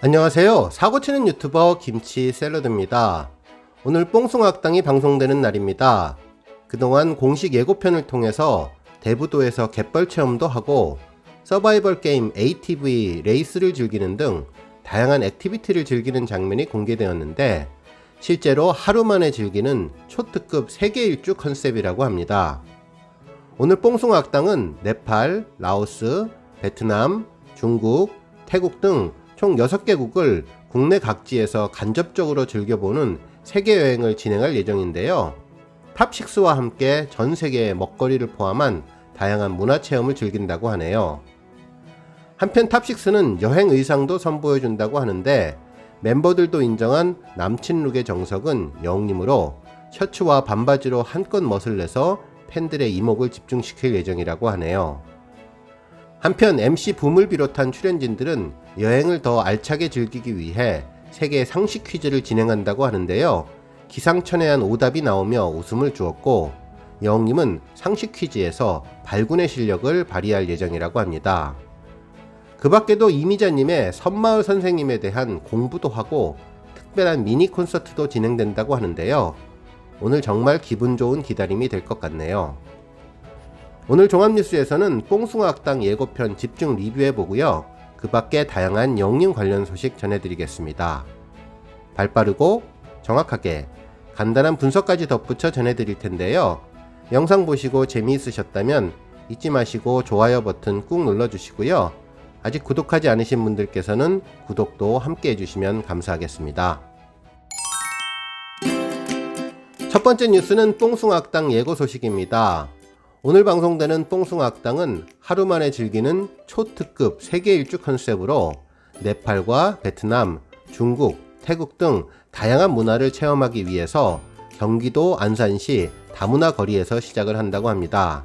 안녕하세요. 사고치는 유튜버 김치샐러드입니다. 오늘 뽕숭아학당이 방송되는 날입니다. 그동안 공식 예고편을 통해서 대부도에서 갯벌 체험도 하고 서바이벌 게임 ATV 레이스를 즐기는 등 다양한 액티비티를 즐기는 장면이 공개되었는데 실제로 하루 만에 즐기는 초특급 세계 일주 컨셉이라고 합니다. 오늘 뽕숭아학당은 네팔, 라오스, 베트남, 중국, 태국 등 총 6개국을 국내 각지에서 간접적으로 즐겨보는 세계 여행을 진행할 예정인데요. 탑6와 함께 전 세계의 먹거리를 포함한 다양한 문화체험을 즐긴다고 하네요. 한편 탑6는 여행 의상도 선보여준다고 하는데 멤버들도 인정한 남친 룩의 정석은 영림으로 셔츠와 반바지로 한껏 멋을 내서 팬들의 이목을 집중시킬 예정이라고 하네요. 한편 MC 붐을 비롯한 출연진들은 여행을 더 알차게 즐기기 위해 세계 상식 퀴즈를 진행한다고 하는데요. 기상천외한 오답이 나오며 웃음을 주었고 영님은 상식 퀴즈에서 발군의 실력을 발휘할 예정이라고 합니다. 그 밖에도 이미자님의 선마을 선생님에 대한 공부도 하고 특별한 미니 콘서트도 진행된다고 하는데요. 오늘 정말 기분 좋은 기다림이 될 것 같네요. 오늘 종합뉴스에서는 뽕숭아학당 예고편 집중 리뷰해보고요. 그 밖에 다양한 영림 관련 소식 전해드리겠습니다. 발빠르고 정확하게 간단한 분석까지 덧붙여 전해드릴 텐데요. 영상 보시고 재미있으셨다면 잊지 마시고 좋아요 버튼 꾹 눌러주시고요. 아직 구독하지 않으신 분들께서는 구독도 함께 해주시면 감사하겠습니다. 첫 번째 뉴스는 뽕숭아학당 예고 소식입니다. 오늘 방송되는 뽕숭아학당은 하루 만에 즐기는 초특급 세계 일주 컨셉으로 네팔과 베트남, 중국, 태국 등 다양한 문화를 체험하기 위해서 경기도 안산시 다문화 거리에서 시작을 한다고 합니다.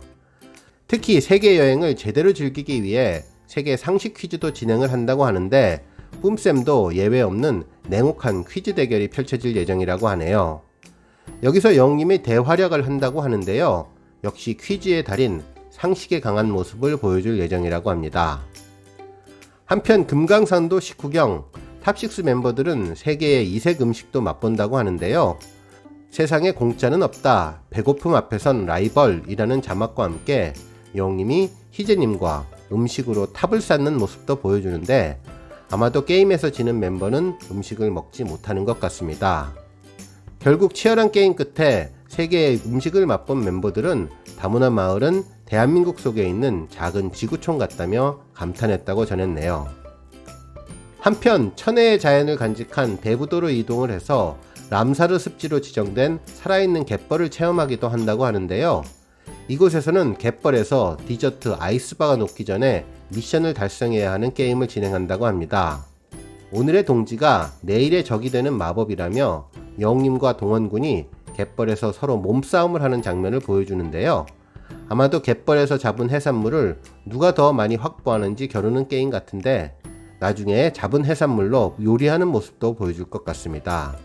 특히 세계 여행을 제대로 즐기기 위해 세계 상식 퀴즈도 진행을 한다고 하는데 뿜쌤도 예외 없는 냉혹한 퀴즈 대결이 펼쳐질 예정이라고 하네요. 여기서 영님이 대활약을 한다고 하는데요. 역시 퀴즈의 달인 상식에 강한 모습을 보여줄 예정이라고 합니다. 한편 금강산도 식후경 탑6 멤버들은 세계의 이색 음식도 맛본다고 하는데요. 세상에 공짜는 없다, 배고픔 앞에선 라이벌이라는 자막과 함께 영님이 희재님과 음식으로 탑을 쌓는 모습도 보여주는데 아마도 게임에서 지는 멤버는 음식을 먹지 못하는 것 같습니다. 결국 치열한 게임 끝에 세계의 음식을 맛본 멤버들은 다문화 마을은 대한민국 속에 있는 작은 지구촌 같다며 감탄했다고 전했네요. 한편 천혜의 자연을 간직한 대부도로 이동을 해서 람사르 습지로 지정된 살아있는 갯벌을 체험하기도 한다고 하는데요. 이곳에서는 갯벌에서 디저트 아이스바가 녹기 전에 미션을 달성해야 하는 게임을 진행한다고 합니다. 오늘의 동지가 내일의 적이 되는 마법이라며 영님과 동원군이 갯벌에서 서로 몸싸움을 하는 장면을 보여주는데요. 아마도 갯벌에서 잡은 해산물을 누가 더 많이 확보하는지 겨루는 게임 같은데 나중에 잡은 해산물로 요리하는 모습도 보여줄 것 같습니다.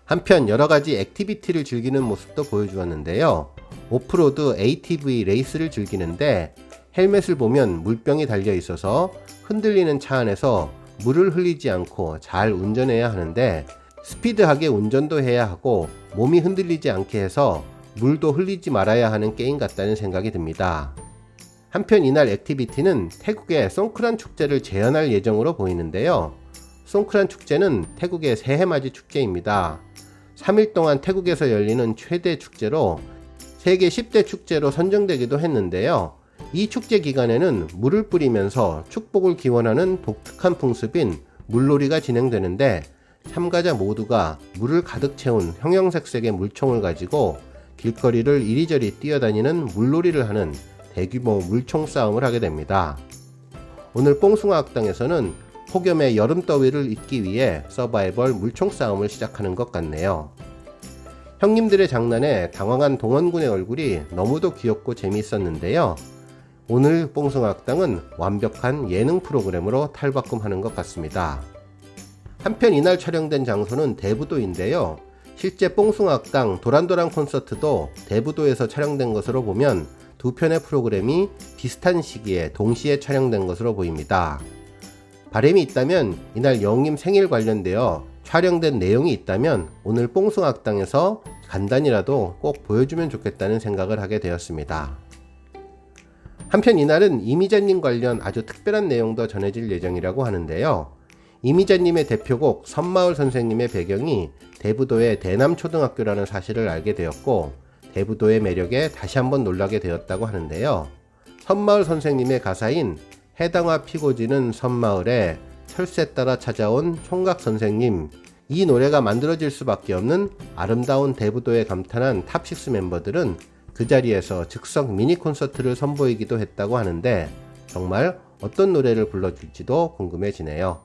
한편 여러가지 액티비티를 즐기는 모습도 보여주었는데요. 오프로드 ATV 레이스를 즐기는데 헬멧을 보면 물병이 달려 있어서 흔들리는 차 안에서 물을 흘리지 않고 잘 운전해야 하는데 스피드하게 운전도 해야 하고 몸이 흔들리지 않게 해서 물도 흘리지 말아야 하는 게임 같다는 생각이 듭니다. 한편 이날 액티비티는 태국의 송크란 축제를 재현할 예정으로 보이는데요. 송크란 축제는 태국의 새해맞이 축제입니다. 3일 동안 태국에서 열리는 최대 축제로 세계 10대 축제로 선정되기도 했는데요. 이 축제 기간에는 물을 뿌리면서 축복을 기원하는 독특한 풍습인 물놀이가 진행되는데 참가자 모두가 물을 가득 채운 형형색색의 물총을 가지고 길거리를 이리저리 뛰어다니는 물놀이를 하는 대규모 물총 싸움을 하게 됩니다. 오늘 뽕숭아학당에서는 폭염의 여름더위를 잊기 위해 서바이벌 물총 싸움을 시작하는 것 같네요. 형님들의 장난에 당황한 동원군의 얼굴이 너무도 귀엽고 재미있었는데요. 오늘 뽕숭아학당은 완벽한 예능 프로그램으로 탈바꿈하는 것 같습니다. 한편 이날 촬영된 장소는 대부도인데요. 실제 뽕숭아학당 도란도란 콘서트도 대부도에서 촬영된 것으로 보면 두 편의 프로그램이 비슷한 시기에 동시에 촬영된 것으로 보입니다. 바람이 있다면 이날 영님 생일 관련되어 촬영된 내용이 있다면 오늘 뽕숭악당에서 간단히라도 꼭 보여주면 좋겠다는 생각을 하게 되었습니다. 한편 이날은 이미자님 관련 아주 특별한 내용도 전해질 예정이라고 하는데요. 이미자님의 대표곡 선마을 선생님의 배경이 대부도의 대남초등학교라는 사실을 알게 되었고 대부도의 매력에 다시 한번 놀라게 되었다고 하는데요. 선마을 선생님의 가사인 해당화 피고 지는 선마을에 철새 따라 찾아온 총각 선생님, 이 노래가 만들어질 수밖에 없는 아름다운 대부도에 감탄한 탑6 멤버들은 그 자리에서 즉석 미니 콘서트를 선보이기도 했다고 하는데 정말 어떤 노래를 불러줄지도 궁금해지네요.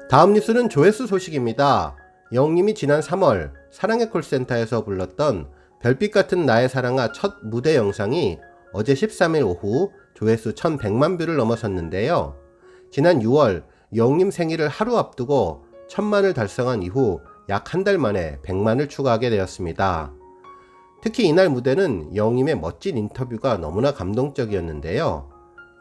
다음 뉴스는 조회수 소식입니다. 영님이 지난 3월 사랑의 콜센터에서 불렀던 별빛 같은 나의 사랑아 첫 무대 영상이 어제 13일 오후 조회수 1100만 뷰를 넘어섰는데요. 지난 6월 영님 생일을 하루 앞두고 1000만을 달성한 이후 약 한 달 만에 100만을 추가하게 되었습니다. 특히 이날 무대는 영님의 멋진 인터뷰가 너무나 감동적이었는데요.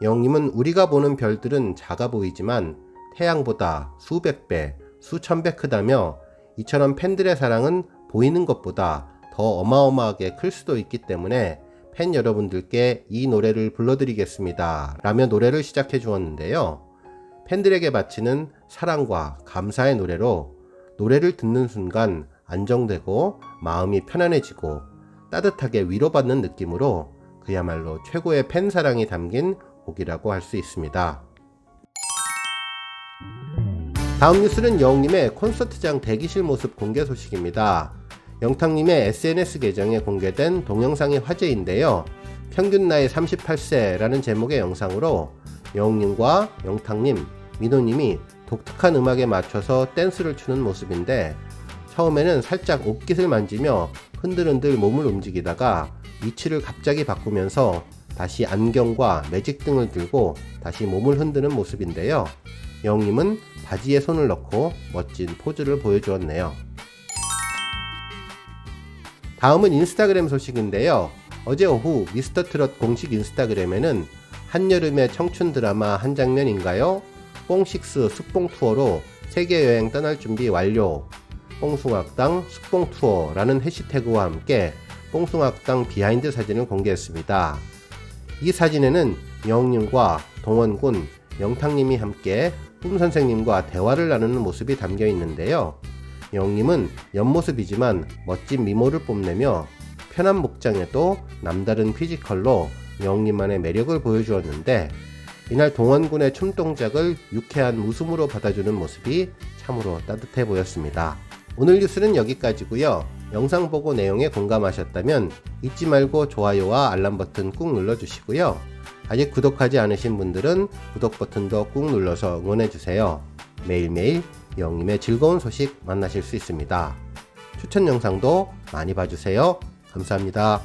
영님은 우리가 보는 별들은 작아 보이지만 태양보다 수백 배, 수천 배 크다며 이처럼 팬들의 사랑은 보이는 것보다 더 어마어마하게 클 수도 있기 때문에 팬 여러분들께 이 노래를 불러드리겠습니다 라며 노래를 시작해 주었는데요. 팬들에게 바치는 사랑과 감사의 노래로 노래를 듣는 순간 안정되고 마음이 편안해지고 따뜻하게 위로받는 느낌으로 그야말로 최고의 팬 사랑이 담긴 곡이라고 할 수 있습니다. 다음 뉴스는 영님의 콘서트장 대기실 모습 공개 소식입니다. 영탁님의 SNS 계정에 공개된 동영상이 화제인데요. 평균 나이 38세라는 제목의 영상으로 영님과 영탁님, 민호님이 독특한 음악에 맞춰서 댄스를 추는 모습인데 처음에는 살짝 옷깃을 만지며 흔들흔들 몸을 움직이다가 위치를 갑자기 바꾸면서 다시 안경과 매직 등을 들고 다시 몸을 흔드는 모습인데요. 영님은 바지에 손을 넣고 멋진 포즈를 보여주었네요. 다음은 인스타그램 소식인데요. 어제 오후 미스터트롯 공식 인스타그램에는 한여름의 청춘 드라마 한 장면인가요? 뽕식스 숲봉 투어로 세계 여행 떠날 준비 완료. 뽕숭악당 숲봉 투어라는 해시태그와 함께 뽕숭악당 비하인드 사진을 공개했습니다. 이 사진에는 영님과 동원군, 영탁님이 함께 꿈 선생님과 대화를 나누는 모습이 담겨 있는데요. 영님은 옆모습이지만 멋진 미모를 뽐내며 편한 목장에도 남다른 피지컬로 영님만의 매력을 보여주었는데 이날 동원군의 춤 동작을 유쾌한 웃음으로 받아주는 모습이 참으로 따뜻해 보였습니다. 오늘 뉴스는 여기까지고요. 영상 보고 내용에 공감하셨다면 잊지 말고 좋아요와 알람 버튼 꾹 눌러주시고요. 아직 구독하지 않으신 분들은 구독 버튼도 꾹 눌러서 응원해주세요. 매일매일 영님의 즐거운 소식 만나실 수 있습니다. 추천 영상도 많이 봐주세요. 감사합니다.